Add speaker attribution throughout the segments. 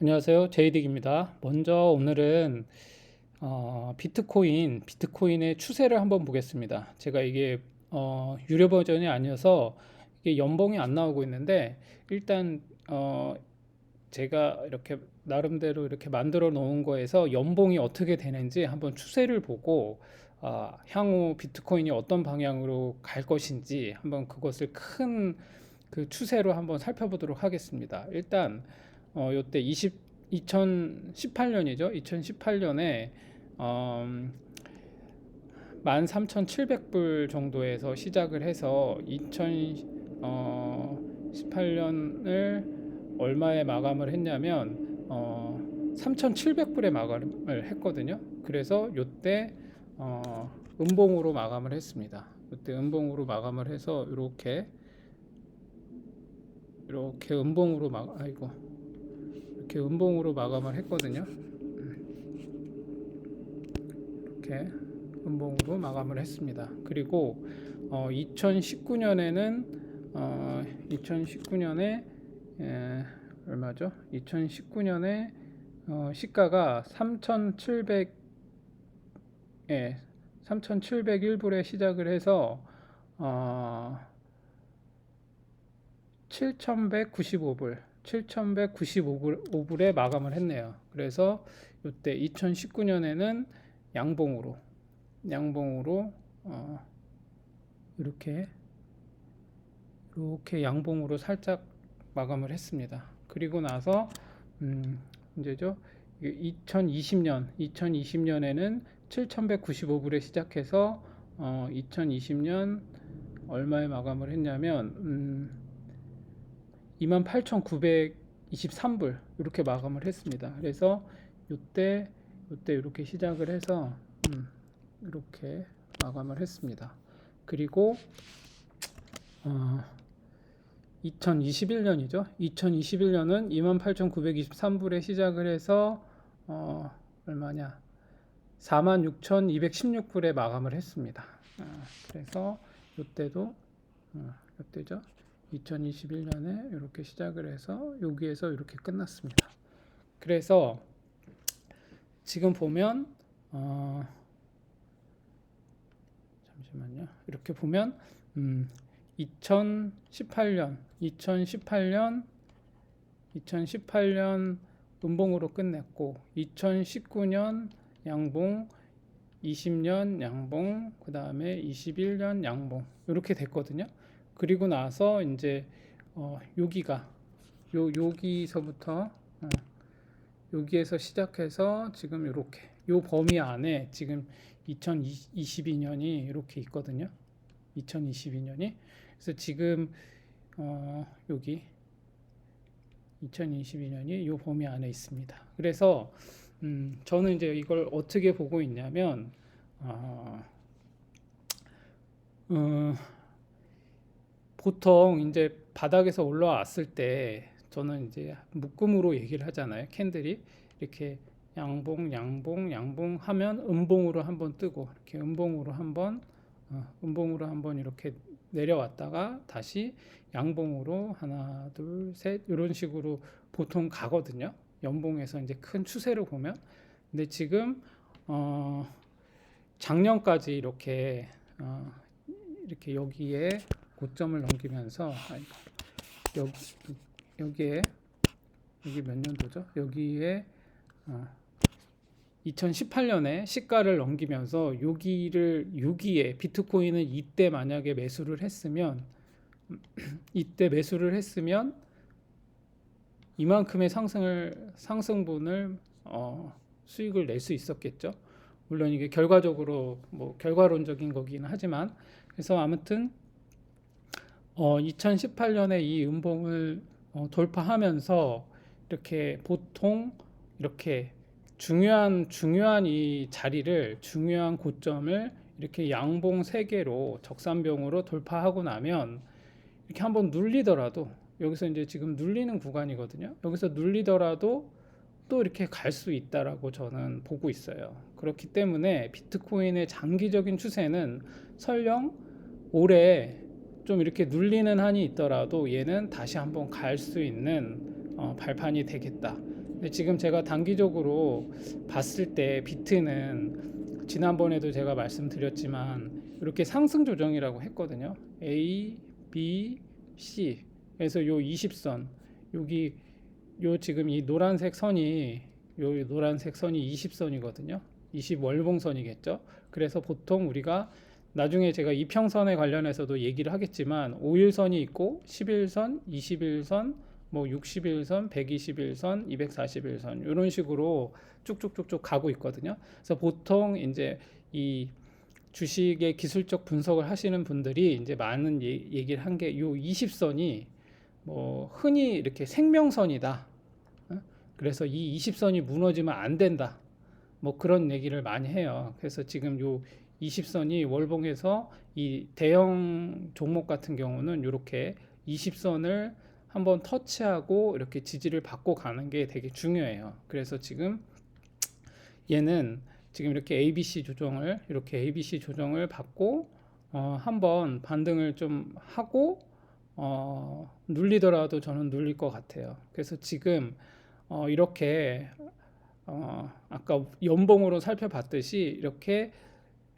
Speaker 1: 안녕하세요. 제이딕입니다. 먼저 오늘은 비트코인의 추세를 한번 보겠습니다. 제가 이게 유료 버전이 아니어서 이게 연봉이 안 나오고 있는데 일단 제가 이렇게 나름대로 이렇게 만들어 놓은 거에서 연봉이 어떻게 되는지 한번 추세를 보고 향후 비트코인이 어떤 방향으로 갈 것인지 한번 그것을 큰 그 추세로 한번 살펴보도록 하겠습니다. 일단 요때 2018년이죠. 2018년에 13,700불 정도에서 시작을 해서 2018년을 얼마에 마감을 했냐면 3,700불에 마감을 했거든요. 그래서 요때 음봉으로 마감을 했습니다. 요때 음봉으로 마감을 해서 이렇게 음봉으로 이렇게 음봉으로 마감을 했거든요. 이렇게 음봉으로 마감을 했습니다. 그리고 2019년에 얼마죠? 2019년에 시가가 3,700 3,701불에 시작을 해서 7,195불에 마감을 했네요. 그래서 이때 2019년에는 양봉으로 이렇게 양봉으로 살짝 마감을 했습니다. 그리고 나서 이제죠. 2020년에는 7,195불에 시작해서 2020년 얼마에 마감을 했냐면 28,923불 이렇게 마감을 했습니다. 그래서 이때 이렇게 시작을 해서 이렇게 마감을 했습니다. 그리고 2021년이죠. 2021년은 28,923불에 시작을 해서 얼마냐? 46,216불에 마감을 했습니다. 그래서 이때도 이때죠. 2021년에 이렇게 시작을 해서 여기에서 이렇게 끝났습니다. 그래서 지금 보면 잠시만요. 이렇게 보면 2018년 음봉으로 끝냈고 2019년 양봉, 20년 양봉, 그 다음에 21년 양봉 이렇게 됐거든요. 그리고 나서 이제 여기서부터 여기에서 시작해서 지금 이렇게 요 범위 안에 지금 2022년이 이렇게 있거든요. 2022년이 그래서 지금 여기 2022년이 요 범위 안에 있습니다. 그래서 저는 이제 이걸 어떻게 보고 있냐면 보통 이제 바닥에서 올라왔을 때 저는 이제 묶음으로 얘기를 하잖아요. 캔들이 이렇게 양봉 하면 음봉으로 한번 뜨고 이렇게 음봉으로 한번 이렇게 내려왔다가 다시 양봉으로 하나 둘 셋 이런 식으로 보통 가거든요. 연봉에서 이제 큰 추세를 보면. 근데 지금 작년까지 이렇게 여기에 고점을 넘기면서 여기 몇 년도죠? 여기에 2018년에 시가를 넘기면서 여기에 비트코인은 이때 만약에 매수를 했으면 이만큼의 상승분을 수익을 낼 수 있었겠죠. 물론 이게 결과적으로 뭐 결과론적인 거긴 하지만 그래서 아무튼 2018년에 이 음봉을 돌파하면서 이렇게 보통 이렇게 중요한 이 자리를 중요한 고점을 이렇게 양봉 3개로 적산병으로 돌파하고 나면 이렇게 한번 눌리더라도 여기서 이제 지금 눌리는 구간이거든요. 여기서 눌리더라도 또 이렇게 갈 수 있다라고 저는 보고 있어요. 그렇기 때문에 비트코인의 장기적인 추세는 설령 올해 좀 이렇게 눌리는 한이 있더라도 얘는 다시 한번 갈 수 있는 발판이 되겠다. 근데 지금 제가 단기적으로 봤을 때 비트는 지난번에도 제가 말씀드렸지만 이렇게 상승 조정이라고 했거든요. A, B, C. 그래서 요 20선 여기 요 지금 이 노란색 선이 요 노란색 선이 20선이거든요. 20월봉선이겠죠. 그래서 보통 우리가 나중에 제가 이평선에 관련해서도 얘기를 하겠지만 5일선이 있고 11선, 21선, 뭐 60일선, 121선, 241선 이런 식으로 쭉쭉쭉쭉 가고 있거든요. 그래서 보통 이제 이 주식의 기술적 분석을 하시는 분들이 이제 많은 얘기를 한 게 요 20선이 뭐 흔히 이렇게 생명선이다. 그래서 이 20선이 무너지면 안 된다. 뭐 그런 얘기를 많이 해요. 그래서 지금 요 20선이 월봉에서 이 대형 종목 같은 경우는 이렇게 20선을 한번 터치하고 이렇게 지지를 받고 가는 게 되게 중요해요. 그래서 지금 얘는 지금 이렇게 ABC 조정을 이렇게 ABC 조정을 받고 한번 반등을 좀 하고 눌리더라도 저는 눌릴 것 같아요. 그래서 지금 이렇게 아까 연봉으로 살펴봤듯이 이렇게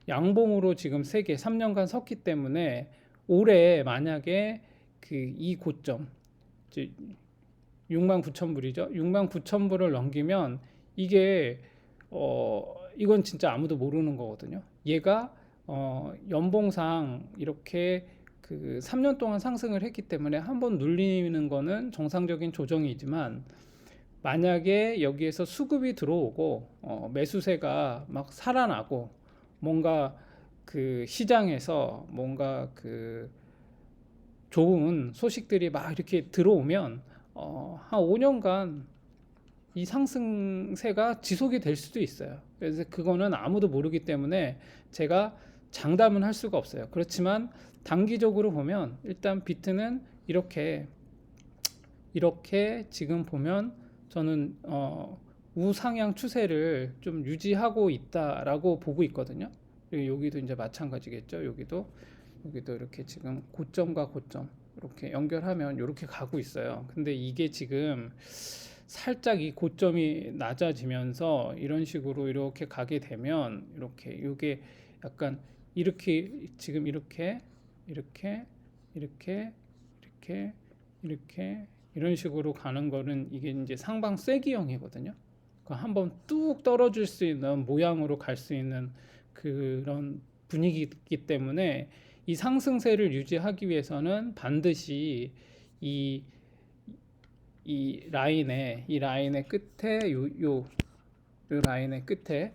Speaker 1: 양봉으로 지금 3개 3년간 섰기 때문에 올해 만약에 그 이 고점 69,000불이죠. 69,000불을 넘기면 이게 이건 진짜 아무도 모르는 거거든요. 얘가 연봉상 이렇게 그 3년 동안 상승을 했기 때문에 한번 눌리는 거는 정상적인 조정이지만 만약에 여기에서 수급이 들어오고 매수세가 막 살아나고 뭔가 그 시장에서 뭔가 그 좋은 소식들이 막 이렇게 들어오면 한 5년간 이 상승세가 지속이 될 수도 있어요. 그래서 그거는 아무도 모르기 때문에 제가 장담은 할 수가 없어요. 그렇지만 단기적으로 보면 일단 비트는 이렇게 지금 보면 저는 우상향 추세를 좀 유지하고 있다라고 보고 있거든요. 여기도 이제 마찬가지겠죠. 여기도 이렇게 지금 고점과 고점 이렇게 연결하면 이렇게 가고 있어요. 근데 이게 지금 살짝 이 고점이 낮아지면서 이런 식으로 이렇게 가게 되면 이렇게 이게 약간 이렇게 지금 이렇게 이런 식으로 가는 거는 이게 이제 상방 쐐기형이거든요. 그러니까 한번 뚝 떨어질 수 있는 모양으로 갈 수 있는 그런 분위기이기 때문에 이 상승세를 유지하기 위해서는 반드시 이 라인의 끝에 요 라인의 끝에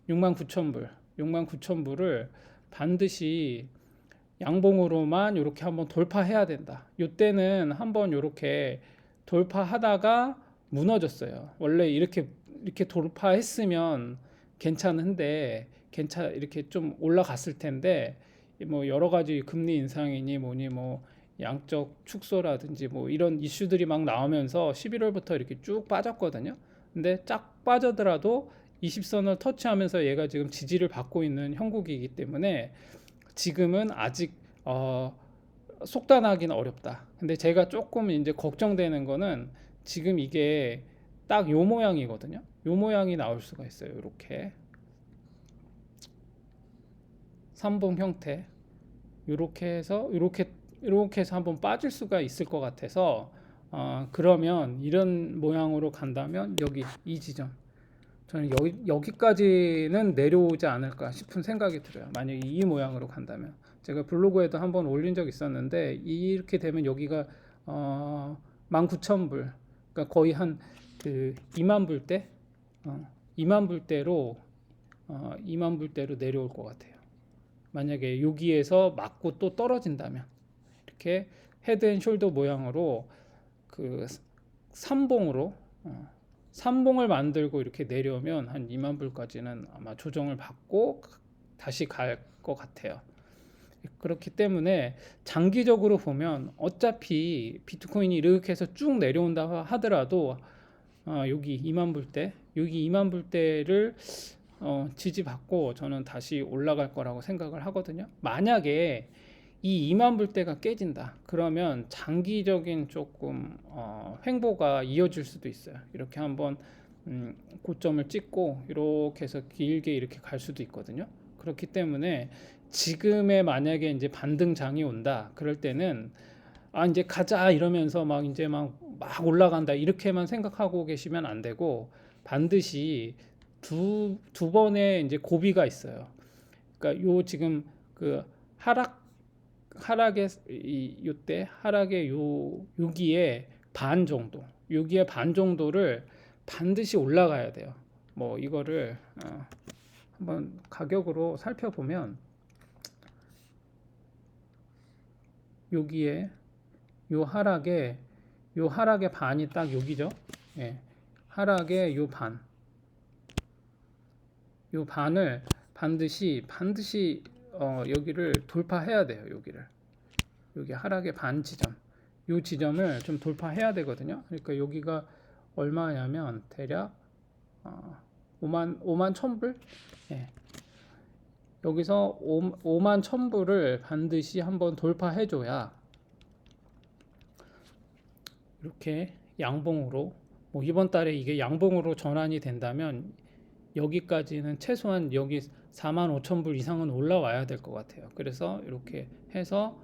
Speaker 1: 69,000불을 반드시 양봉으로만 이렇게 한번 돌파해야 된다. 이때는 한번 이렇게 돌파하다가 무너졌어요. 원래 이렇게 돌파했으면 괜찮은데 이렇게 좀 올라갔을 텐데 뭐 여러 가지 금리 인상이니 뭐니 뭐 양적 축소라든지 뭐 이런 이슈들이 막 나오면서 11월부터 이렇게 쭉 빠졌거든요. 근데 쫙 빠져더라도 20선을 터치하면서 얘가 지금 지지를 받고 있는 형국이기 때문에 지금은 아직 속단하기는 어렵다. 근데 제가 조금 이제 걱정되는 거는 지금 이게 딱 요 모양이거든요. 요 모양이 나올 수가 있어요. 이렇게 3봉 형태 이렇게 해서 이렇게 해서 한번 빠질 수가 있을 것 같아서 그러면 이런 모양으로 간다면 여기 이 지점 저는 여기까지는 내려오지 않을까 싶은 생각이 들어요. 만약에 이 모양으로 간다면 제가 블로그에도 한번 올린 적 있었는데 이렇게 되면 여기가 19,000불 그러니까 거의 한 그 2만 불대 2만 불대로 2만 불대로 내려올 것 같아요. 만약에 여기에서 맞고 또 떨어진다면 이렇게 헤드앤숄더 모양으로 그 3봉으로 3봉을 만들고 이렇게 내려오면 한 2만 불까지는 아마 조정을 받고 다시 갈 것 같아요. 그렇기 때문에 장기적으로 보면 어차피 비트코인이 이렇게 해서 쭉 내려온다 하더라도 여기 2만 불대 여기 2만 불대를 지지받고 저는 다시 올라갈 거라고 생각을 하거든요. 만약에 이 2만 불대가 깨진다. 그러면 장기적인 조금 횡보가 이어질 수도 있어요. 이렇게 한번 고점을 찍고 이렇게 해서 길게 이렇게 갈 수도 있거든요. 그렇기 때문에 지금에 만약에 이제 반등장이 온다. 그럴 때는 이제 가자 이러면서 막 이제 막 올라간다 이렇게만 생각하고 계시면 안 되고 반드시 두 번의 이제 고비가 있어요. 그러니까 요 지금 그 하락의 요때 하락의 여기에 반 정도, 여기에 반 정도를 반드시 올라가야 돼요. 뭐 이거를 한번 가격으로 살펴보면 여기에 요 하락의 반이 딱 여기죠. 예. 하락의 요 반을 반드시 여기를 돌파해야 돼요. 여기 하락의 반 지점, 요 지점을 좀 돌파해야 되거든요. 그러니까 여기가 얼마냐면 대략 5만 1000불. 예. 여기서 5만 1000불을 반드시 한번 돌파해줘야 이렇게 양봉으로 뭐 이번 달에 이게 양봉으로 전환이 된다면 여기까지는 최소한 여기 45,000불 이상은 올라와야 될 것 같아요. 그래서 이렇게 해서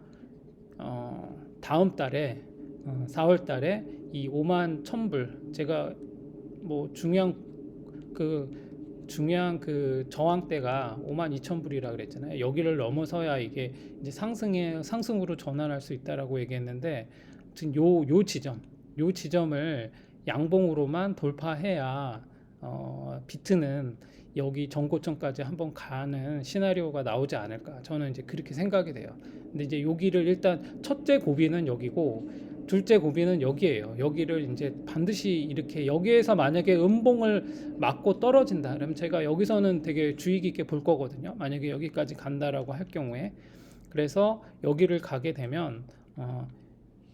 Speaker 1: 다음 달에 4월 달에 이 5만 1000불 제가 뭐 중요한 그 저항대가 5만 2,000불이라 그랬잖아요. 여기를 넘어서야 이게 이제 상승으로 전환할 수 있다라고 얘기했는데, 아무튼 요 지점을 양봉으로만 돌파해야 비트는 여기 전고점까지 한번 가는 시나리오가 나오지 않을까. 저는 이제 그렇게 생각이 돼요. 근데 이제 여기를 일단 첫째 고비는 여기고 둘째 고비는 여기에요. 여기를 이제 반드시 이렇게 여기에서 만약에 음봉을 맞고 떨어진다. 그러면 제가 여기서는 되게 주의 깊게 볼 거거든요. 만약에 여기까지 간다라고 할 경우에. 그래서 여기를 가게 되면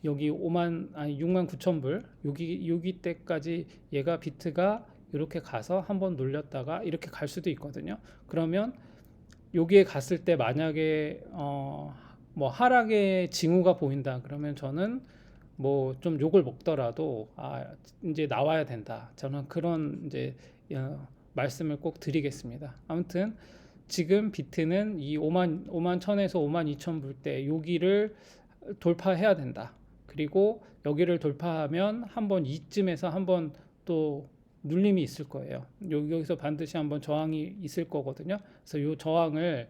Speaker 1: 여기 6만 9천 불 여기 때까지 얘가 비트가 이렇게 가서 한번 놀렸다가 이렇게 갈 수도 있거든요. 그러면 여기에 갔을 때 만약에 뭐 하락의 징후가 보인다. 그러면 저는 뭐 좀 욕을 먹더라도 이제 나와야 된다. 저는 그런 이제 말씀을 꼭 드리겠습니다. 아무튼 지금 비트는 이 5만 1000에서 5만 2000 불대 여기를 돌파해야 된다. 그리고 여기를 돌파하면 한번 이쯤에서 한번 또 눌림이 있을 거예요. 여기서 반드시 한번 저항이 있을 거거든요. 그래서 이 저항을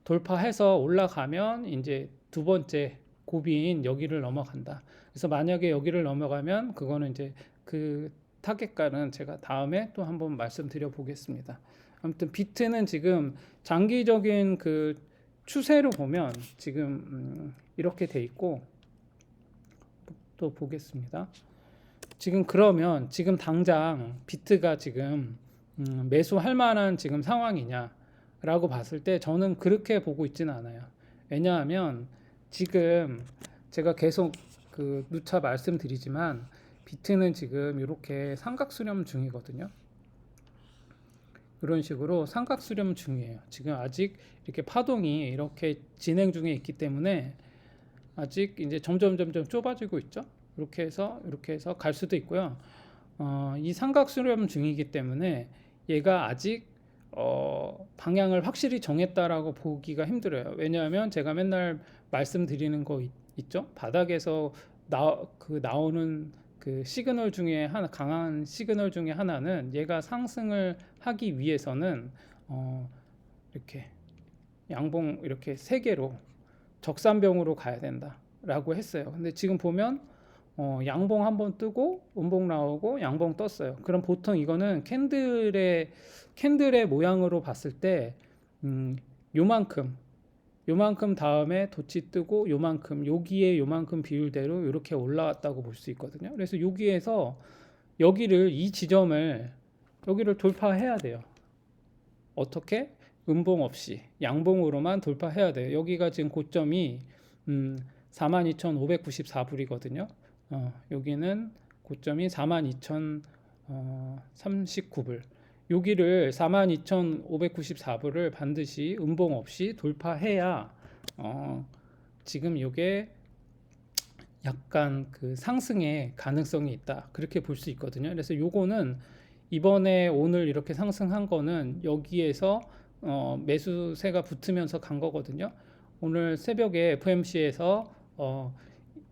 Speaker 1: 돌파해서 올라가면 이제 두 번째 고비인 여기를 넘어간다. 그래서 만약에 여기를 넘어가면 그거는 이제 그 타겟가는 제가 다음에 또 한번 말씀드려 보겠습니다. 아무튼 비트는 지금 장기적인 그 추세로 보면 지금 이렇게 돼 있고, 또 보겠습니다. 그러면 지금 당장 비트가 지금 매수할 만한 지금 상황이냐라고 봤을 때 저는 그렇게 보고 있지는 않아요. 왜냐하면 지금 제가 계속 누차 말씀드리지만 비트는 지금 이렇게 삼각 수렴 중이거든요. 이런 식으로 삼각 수렴 중이에요. 지금 아직 이렇게 파동이 이렇게 진행 중에 있기 때문에 아직 이제 점점 좁아지고 있죠. 이렇게 해서 갈 수도 있고요. 이 삼각 수렴 중이기 때문에 얘가 아직 방향을 확실히 정했다라고 보기가 힘들어요. 왜냐하면 제가 맨날 말씀드리는 거 있죠. 바닥에서 나오는 그 시그널 중에 강한 시그널 중에 하나는 얘가 상승을 하기 위해서는 이렇게 양봉 이렇게 세 개로 적산병으로 가야 된다라고 했어요. 근데 지금 보면 양봉 한번 뜨고 음봉 나오고 양봉 떴어요. 그럼 보통 이거는 캔들의 모양으로 봤을 때 요만큼 다음에 돛이 뜨고 여기에 요만큼 비율대로 이렇게 올라왔다고 볼 수 있거든요. 그래서 여기에서 이 지점을 여기를 돌파해야 돼요. 어떻게? 음봉 없이 양봉으로만 돌파해야 돼요. 여기가 지금 고점이 42,594불이거든요. 여기는 고점이 42,039불. 여기를 42,594불을 반드시 음봉 없이 돌파해야 어, 지금 이게 약간 그 상승의 가능성이 있다. 그렇게 볼 수 있거든요. 그래서 요거는 이번에 오늘 이렇게 상승한 거는 여기에서 매수세가 붙으면서 간 거거든요. 오늘 새벽에 FOMC에서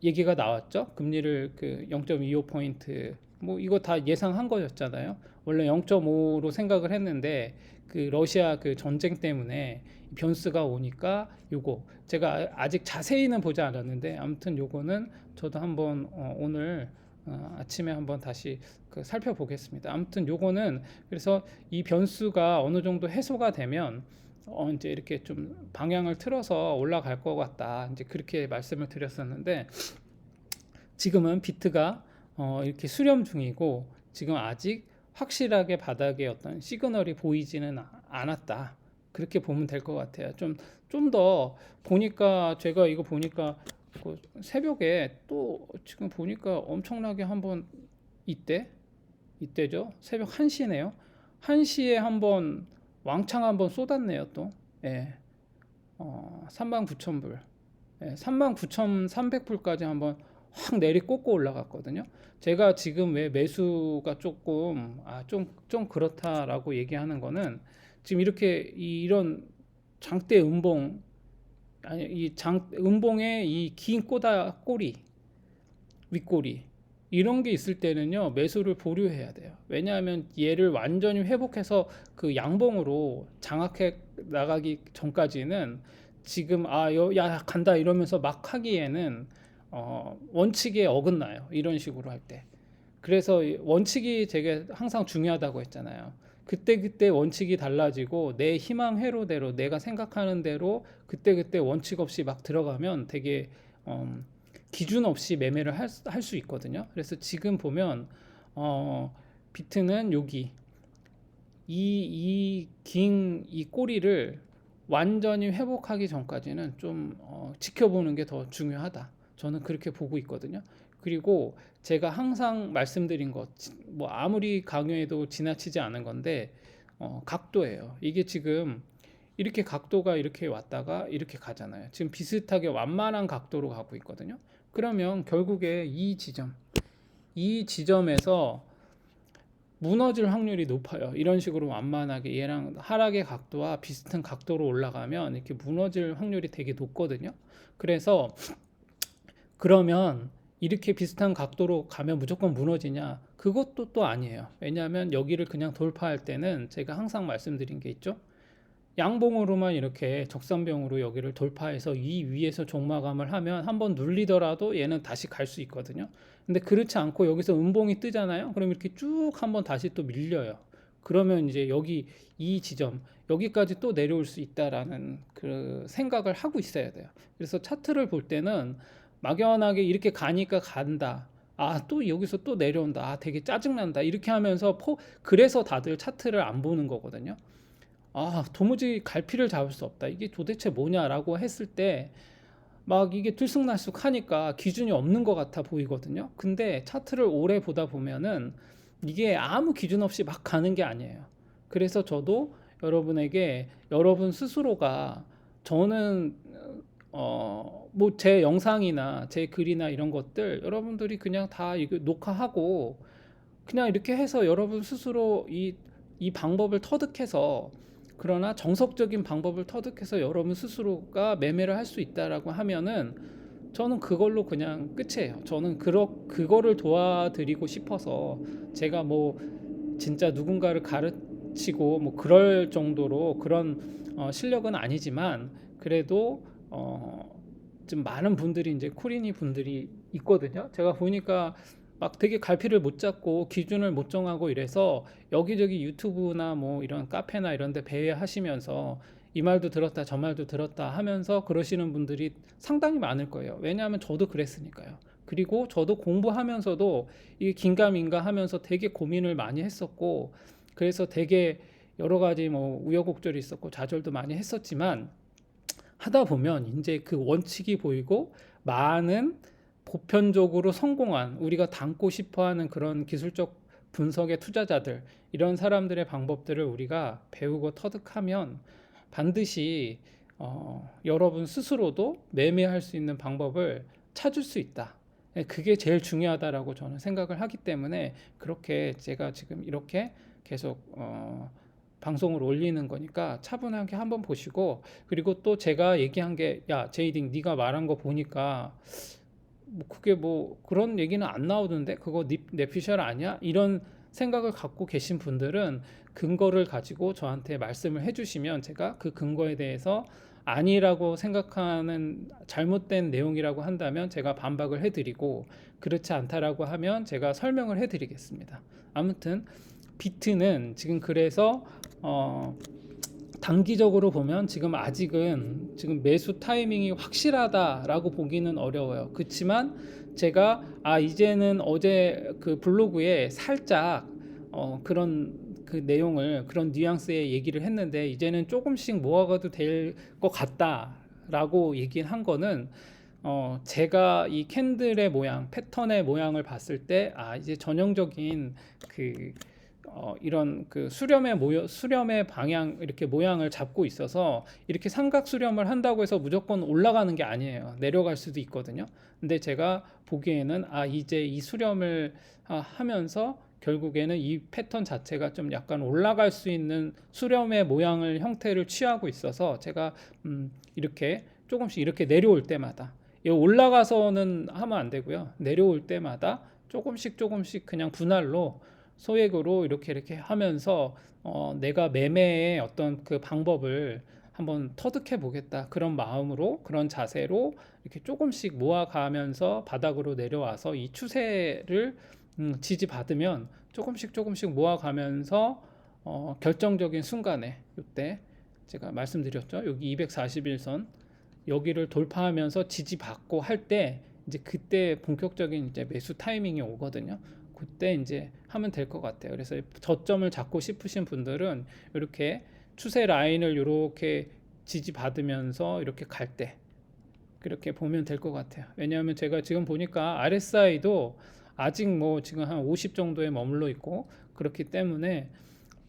Speaker 1: 얘기가 나왔죠. 금리를 그 0.25포인트 뭐 이거 다 예상한 거였잖아요. 원래 0.5로 생각을 했는데 그 러시아 그 전쟁 때문에 변수가 오니까 요거 제가 아직 자세히는 보지 않았는데 아무튼 요거는 저도 한번 오늘 아침에 한번 다시 그 살펴보겠습니다. 아무튼 요거는 그래서 이 변수가 어느 정도 해소가 되면 이제 이렇게 좀 방향을 틀어서 올라갈 것 같다. 이제 그렇게 말씀을 드렸었는데 지금은 비트가 이렇게 수렴 중이고 지금 아직 확실하게 바닥에 어떤 시그널이 보이지는 않았다. 그렇게 보면 될 것 같아요. 좀 더 보니까 제가 이거 보니까 그 새벽에 또 지금 보니까 엄청나게 한번 이때죠. 새벽 1시네요. 1시에 한번 왕창 한번 쏟았네요, 또. 예. 39,000불. 예, 39,300불까지 한번 확 내리꽂고 올라갔거든요. 제가 지금 왜 매수가 조금 좀 그렇다라고 얘기하는 거는 지금 이렇게 이런 장대 음봉 아니 이 장 음봉의 이 긴 꼬리 윗꼬리 이런 게 있을 때는요 매수를 보류해야 돼요. 왜냐하면 얘를 완전히 회복해서 그 양봉으로 장악해 나가기 전까지는 지금 야 간다 이러면서 막 하기에는 원칙에 어긋나요. 이런 식으로 할 때. 그래서 원칙이 되게 항상 중요하다고 했잖아요. 그때 원칙이 달라지고 내 희망회로대로 내가 생각하는 대로 그때 원칙 없이 막 들어가면 되게 기준 없이 매매를 할 수 있거든요. 그래서 지금 보면 비트는 여기 이 꼬리를 완전히 회복하기 전까지는 좀 지켜보는 게 더 중요하다. 저는 그렇게 보고 있거든요. 그리고 제가 항상 말씀드린 것, 뭐 아무리 강요해도 지나치지 않은 건데 각도예요. 이게 지금 이렇게 각도가 이렇게 왔다가 이렇게 가잖아요. 지금 비슷하게 완만한 각도로 가고 있거든요. 그러면 결국에 이 지점에서 무너질 확률이 높아요. 이런 식으로 완만하게 얘랑 하락의 각도와 비슷한 각도로 올라가면 이렇게 무너질 확률이 되게 높거든요. 그래서 그러면 이렇게 비슷한 각도로 가면 무조건 무너지냐? 그것도 또 아니에요. 왜냐하면 여기를 그냥 돌파할 때는 제가 항상 말씀드린 게 있죠. 양봉으로만 이렇게 적산병으로 여기를 돌파해서 이 위에서 종마감을 하면 한번 눌리더라도 얘는 다시 갈 수 있거든요. 근데 그렇지 않고 여기서 음봉이 뜨잖아요. 그럼 이렇게 쭉 한번 다시 또 밀려요. 그러면 이제 여기 이 지점 여기까지 또 내려올 수 있다라는 그 생각을 하고 있어야 돼요. 그래서 차트를 볼 때는 막연하게 이렇게 가니까 간다. 또 여기서 또 내려온다. 되게 짜증난다. 이렇게 하면서 그래서 다들 차트를 안 보는 거거든요. 도무지 갈피를 잡을 수 없다. 이게 도대체 뭐냐라고 했을 때 막 이게 들쑥날쑥 하니까 기준이 없는 것 같아 보이거든요. 근데 차트를 오래 보다 보면은 이게 아무 기준 없이 막 가는 게 아니에요. 그래서 저도 여러분에게 여러분 스스로가 저는 뭐 제 영상이나 제 글이나 이런 것들 여러분들이 그냥 다 이거 녹화하고 그냥 이렇게 해서 여러분 스스로 이 방법을 터득해서 그러나 정석적인 방법을 터득해서 여러분 스스로가 매매를 할 수 있다라고 하면은 저는 그걸로 그냥 끝이에요. 저는 그거를 도와드리고 싶어서 제가 뭐 진짜 누군가를 가르치고 뭐 그럴 정도로 그런 실력은 아니지만 그래도 좀 많은 분들이 이제 코리니 분들이 있거든요. 제가 보니까 막 되게 갈피를 못 잡고 기준을 못 정하고 이래서 여기저기 유튜브나 뭐 이런 카페나 이런 데 배회하시면서 이 말도 들었다 저 말도 들었다 하면서 그러시는 분들이 상당히 많을 거예요. 왜냐하면 저도 그랬으니까요. 그리고 저도 공부하면서도 이게 긴가민가 하면서 되게 고민을 많이 했었고 그래서 되게 여러 가지 뭐 우여곡절이 있었고 좌절도 많이 했었지만 하다 보면 이제 그 원칙이 보이고 많은 보편적으로 성공한 우리가 닮고 싶어하는 그런 기술적 분석의 투자자들 이런 사람들의 방법들을 우리가 배우고 터득하면 반드시 여러분 스스로도 매매할 수 있는 방법을 찾을 수 있다. 그게 제일 중요하다라고 저는 생각을 하기 때문에 그렇게 제가 지금 이렇게 계속 방송을 올리는 거니까 차분하게 한번 보시고, 그리고 또 제가 얘기한 게, 야 제이딩 네가 말한 거 보니까 뭐 그게 뭐 그런 얘기는 안 나오던데 그거 내 피셜 아니야? 이런 생각을 갖고 계신 분들은 근거를 가지고 저한테 말씀을 해주시면 제가 그 근거에 대해서 아니라고 생각하는 잘못된 내용이라고 한다면 제가 반박을 해드리고, 그렇지 않다라고 하면 제가 설명을 해드리겠습니다. 아무튼 비트는 지금 그래서 단기적으로 보면 지금 아직은 지금 매수 타이밍이 확실하다라고 보기는 어려워요. 그렇지만 제가 이제는 어제 그 블로그에 살짝 그런 그 내용을, 그런 뉘앙스의 얘기를 했는데 이제는 조금씩 모아가도 될 것 같다라고 얘기한 거는, 제가 이 캔들의 모양, 패턴의 모양을 봤을 때 이제 전형적인 그 이런 그 수렴의 방향, 이렇게 모양을 잡고 있어서 이렇게 삼각 수렴을 한다고 해서 무조건 올라가는 게 아니에요. 내려갈 수도 있거든요. 근데 제가 보기에는 이제 이 수렴을 하면서 결국에는 이 패턴 자체가 좀 약간 올라갈 수 있는 수렴의 모양을, 형태를 취하고 있어서 제가 이렇게 조금씩 이렇게 내려올 때마다, 올라가서는 하면 안 되고요. 내려올 때마다 조금씩 그냥 분할로, 소액으로 이렇게 하면서 내가 매매의 어떤 그 방법을 한번 터득해 보겠다, 그런 마음으로, 그런 자세로 이렇게 조금씩 모아가면서 바닥으로 내려와서 이 추세를 지지받으면 조금씩 모아가면서 결정적인 순간에, 이때 제가 말씀드렸죠, 여기 241선 여기를 돌파하면서 지지받고 할 때 이제 그때 본격적인 이제 매수 타이밍이 오거든요. 그때 이제 하면 될 것 같아요. 그래서 저점을 잡고 싶으신 분들은 이렇게 추세 라인을 이렇게 지지받으면서 이렇게 갈 때 그렇게 보면 될 것 같아요. 왜냐하면 제가 지금 보니까 RSI도 아직 뭐 지금 한 50 정도에 머물러 있고, 그렇기 때문에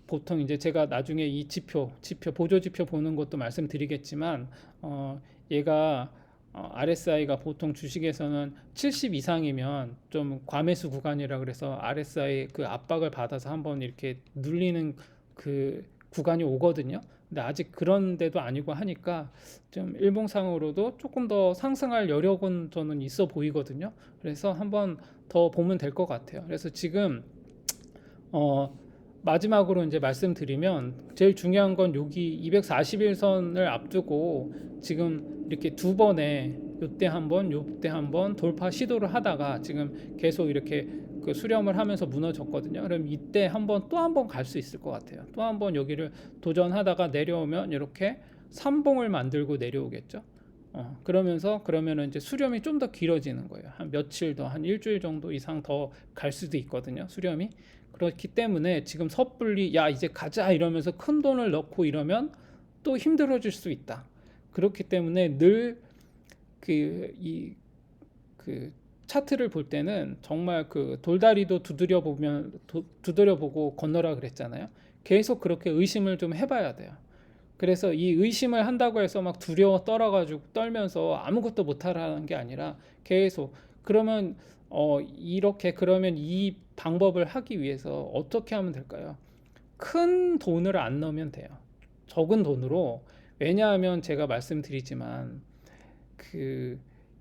Speaker 1: 보통 이제 제가 나중에 이 보조 지표 보는 것도 말씀드리겠지만, 얘가 RSI가 보통 주식에서는 70 이상이면 좀 과매수 구간이라 그래서 RSI 그 압박을 받아서 한번 이렇게 눌리는 그 구간이 오거든요. 근데 아직 그런 데도 아니고 하니까 좀 일봉상으로도 조금 더 상승할 여력은 저는 있어 보이거든요. 그래서 한번 더 보면 될 것 같아요. 그래서 지금 마지막으로 이제 말씀드리면, 제일 중요한 건 여기 241선을 앞두고 지금 이렇게 두 번에, 요때 한번 돌파 시도를 하다가 지금 계속 이렇게 그 수렴을 하면서 무너졌거든요. 그럼 이때 또 한 번 갈 수 있을 것 같아요. 또 한 번 여기를 도전하다가 내려오면 이렇게 3봉을 만들고 내려오겠죠. 그러면은 이제 수렴이 좀 더 길어지는 거예요. 한 며칠 더, 한 일주일 정도 이상 더 갈 수도 있거든요, 수렴이. 그렇기 때문에 지금 섣불리 이제 가자 이러면서 큰 돈을 넣고 이러면 또 힘들어질 수 있다. 그렇기 때문에 늘 그 차트를 볼 때는 정말 그 돌다리도 두드려보고 건너라 그랬잖아요. 계속 그렇게 의심을 좀 해봐야 돼요. 그래서 이 의심을 한다고 해서 막 두려워 떨면서 아무것도 못하라는 게 아니라 계속, 그러면 그러면 이 방법을 하기 위해서 어떻게 하면 될까요? 큰 돈을 안 넣으면 돼요. 적은 돈으로. 왜냐하면 제가 말씀드리지만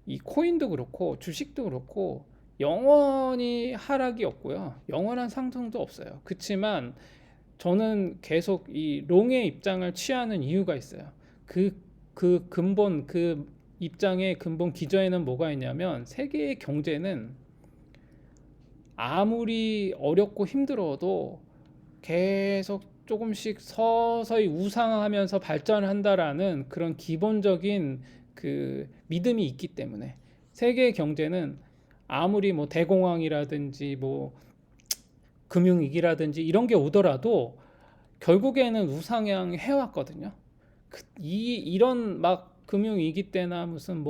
Speaker 1: 이 코인도 그렇고 주식도 그렇고 영원히 하락이 없고요, 영원한 상승도 없어요. 그렇지만 저는 계속 이 롱의 입장을 취하는 이유가 있어요. 그 입장의 근본 기저에는 뭐가 있냐면, 세계의 경제는 아무리 어렵고 힘들어도 계속 조금씩 서서히 우상하면서 발전한다라는 그런 기본적인 그 믿음이 있기 때문에, 세계의 경제는 아무리 뭐 대공황이라든지 뭐 금융위기라든지 이런 게 오더라도 결국에는 우상향 해왔거든요. 이런 막 금융위기 때나 무슨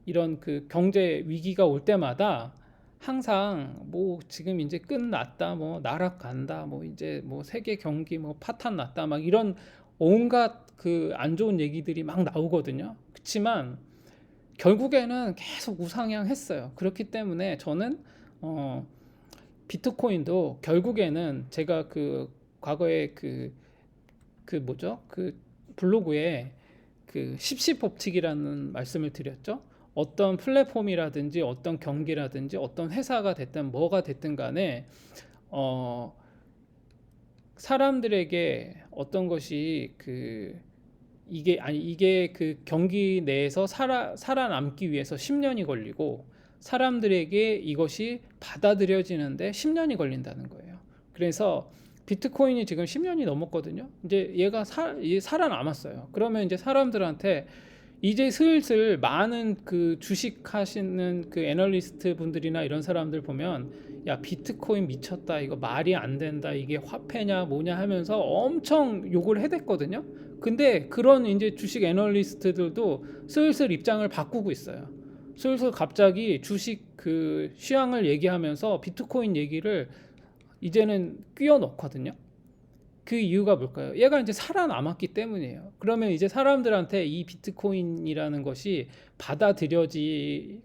Speaker 1: 이런 그 경제 위기가 올 때마다 항상 뭐 지금 이제 끝났다, 뭐 나락간다, 뭐 이제 뭐 세계 경기 뭐 파탄 났다, 막 이런 온갖 그 안 좋은 얘기들이 막 나오거든요. 그렇지만 결국에는 계속 우상향했어요. 그렇기 때문에 저는 어, 비트코인도 결국에는 제가 그 과거에 그 뭐죠? 그 블로그에 그 십시 법칙이라는 말씀을 드렸죠. 어떤 플랫폼이라든지 어떤 경기라든지 어떤 회사가 됐든 뭐가 됐든 간에 어, 사람들에게 어떤 것이 이게 그 경기 내에서 살아남기 위해서 10년이 걸리고 사람들에게 이것이 받아들여지는데 10년이 걸린다는 거예요. 그래서 비트코인이 지금 10년이 넘었거든요. 이제 얘가 살아남았어요. 그러면 이제 사람들한테 이제 슬슬 많은 그 주식 하시는 그 애널리스트 분들이나 이런 사람들 보면 야 비트코인 미쳤다, 이거 말이 안 된다, 이게 화폐냐 뭐냐 하면서 엄청 욕을 해댔거든요. 근데 그런 이제 주식 애널리스트들도 슬슬 입장을 바꾸고 있어요. 슬슬 갑자기 주식 그 시황을 얘기하면서 비트코인 얘기를 이제는 끼워 넣거든요. 그 이유가 뭘까요? 얘가 이제 살아남았기 때문이에요. 그러면 이제 사람들한테 이 비트코인이라는 것이 받아들여지는데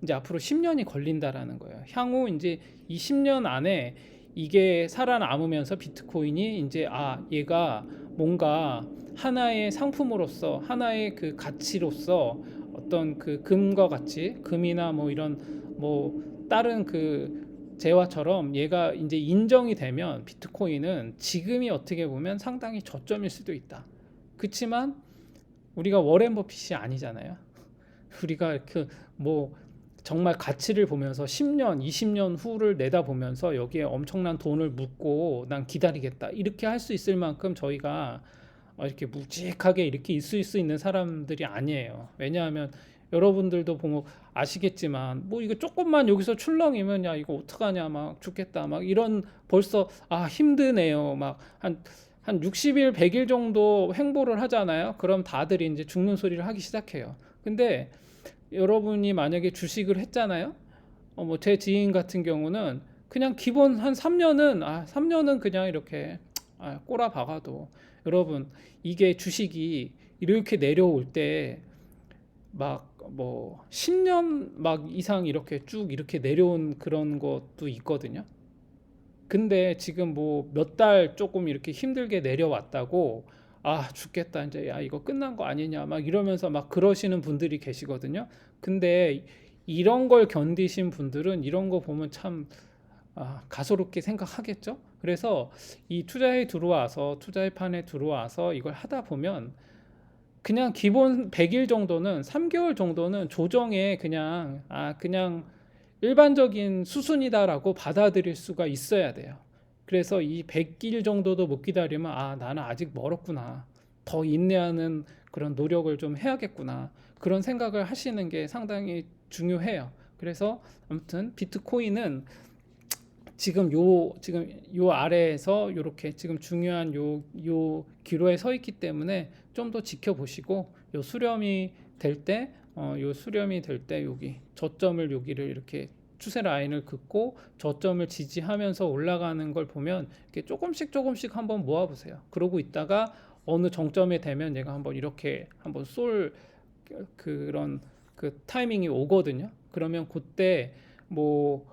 Speaker 1: 이제 앞으로 10년이 걸린다라는 거예요. 향후 이제 이 10년 안에 이게 살아남으면서 비트코인이 이제 얘가 뭔가 하나의 상품으로서 하나의 그 가치로서 어떤 그 금과 같이 금이나 뭐 이런 뭐 다른 그 재화처럼 얘가 이제 인정이 되면 비트코인은 지금이 어떻게 보면 상당히 저점일 수도 있다. 그렇지만 우리가 워렌 버핏이 아니잖아요. 우리가 뭐 정말 가치를 보면서 10년, 20년 후를 내다보면서 여기에 엄청난 돈을 묻고 난 기다리겠다, 이렇게 할 수 있을 만큼 저희가 이렇게 묵직하게 이렇게 있을 수 있는 사람들이 아니에요. 왜냐하면 여러분들도 보면 아시겠지만 뭐 이거 조금만 여기서 출렁이면 야 이거 어떡하냐, 막 죽겠다, 막 이런 벌써 힘드네요. 막 한 60일, 100일 정도 횡보를 하잖아요. 그럼 다들 이제 죽는 소리를 하기 시작해요. 근데 여러분이 만약에 주식을 했잖아요. 뭐 제 지인 같은 경우는 그냥 기본 한 3년은 그냥 이렇게 꼬라 박아도, 여러분 이게 주식이 이렇게 내려올 때 막 뭐 10년 막 이상 이렇게 쭉 이렇게 내려온 그런 것도 있거든요. 근데 지금 뭐 몇 달 조금 이렇게 힘들게 내려왔다고 죽겠다 이제, 야 이거 끝난 거 아니냐 막 이러면서 막 그러시는 분들이 계시거든요. 근데 이런 걸 견디신 분들은 이런 거 보면 참 가소롭게 생각하겠죠. 그래서 이 투자의 판에 들어와서 이걸 하다 보면 그냥 기본 100일 정도는, 3개월 정도는 조정에 그냥 일반적인 수순이다라고 받아들일 수가 있어야 돼요. 그래서 이 100일 정도도 못 기다리면 나는 아직 멀었구나, 더 인내하는 그런 노력을 좀 해야겠구나, 그런 생각을 하시는 게 상당히 중요해요. 그래서 아무튼 비트코인은 지금 요 아래에서 요렇게 지금 중요한 요 기로에 서 있기 때문에 좀 더 지켜보시고, 요 수렴이 될 때 여기 저점을 여기를 이렇게 추세 라인을 긋고 저점을 지지하면서 올라가는 걸 보면 이렇게 조금씩 한번 모아보세요. 그러고 있다가 어느 정점에 되면 얘가 한번 이렇게 한번 쏠 그런 그 타이밍이 오거든요. 그러면 그때 뭐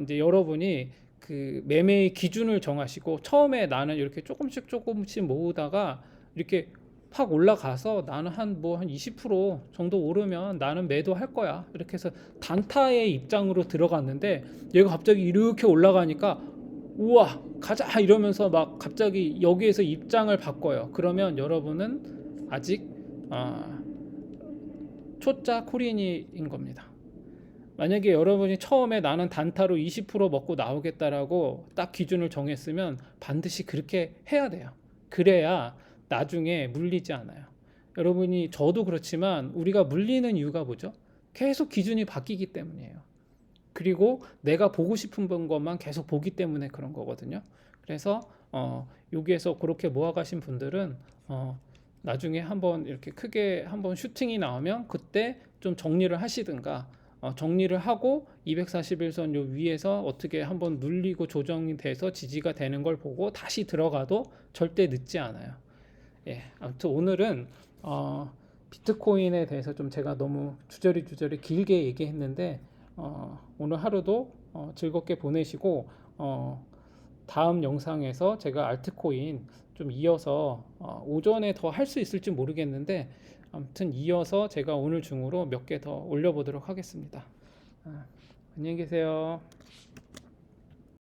Speaker 1: 이제 여러분이 그 매매의 기준을 정하시고, 처음에 나는 이렇게 조금씩 모으다가 이렇게 확 올라가서 나는 한 20% 정도 오르면 나는 매도할 거야, 이렇게 해서 단타의 입장으로 들어갔는데 얘가 갑자기 이렇게 올라가니까 우와 가자 이러면서 막 갑자기 여기에서 입장을 바꿔요. 그러면 여러분은 아직 초짜 코린이인 겁니다. 만약에 여러분이 처음에 나는 단타로 20% 먹고 나오겠다라고 딱 기준을 정했으면 반드시 그렇게 해야 돼요. 그래야 나중에 물리지 않아요. 여러분이, 저도 그렇지만 우리가 물리는 이유가 뭐죠? 계속 기준이 바뀌기 때문이에요. 그리고 내가 보고 싶은 것만 계속 보기 때문에 그런 거거든요. 그래서 여기에서 그렇게 모아가신 분들은 나중에 한번 이렇게 크게 한번 슈팅이 나오면 그때 좀 정리를 하시든가 정리를 하고 241선 요 위에서 어떻게 한번 눌리고 조정이 돼서 지지가 되는 걸 보고 다시 들어가도 절대 늦지 않아요. 예, 아무튼 오늘은 비트코인에 대해서 좀 제가 너무 주저리 길게 얘기했는데 오늘 하루도 즐겁게 보내시고 다음 영상에서 제가 알트코인 좀 이어서 오전에 더 할 수 있을지 모르겠는데 아무튼 이어서 제가 오늘 중으로 몇 개 더 올려보도록 하겠습니다. 안녕히 계세요.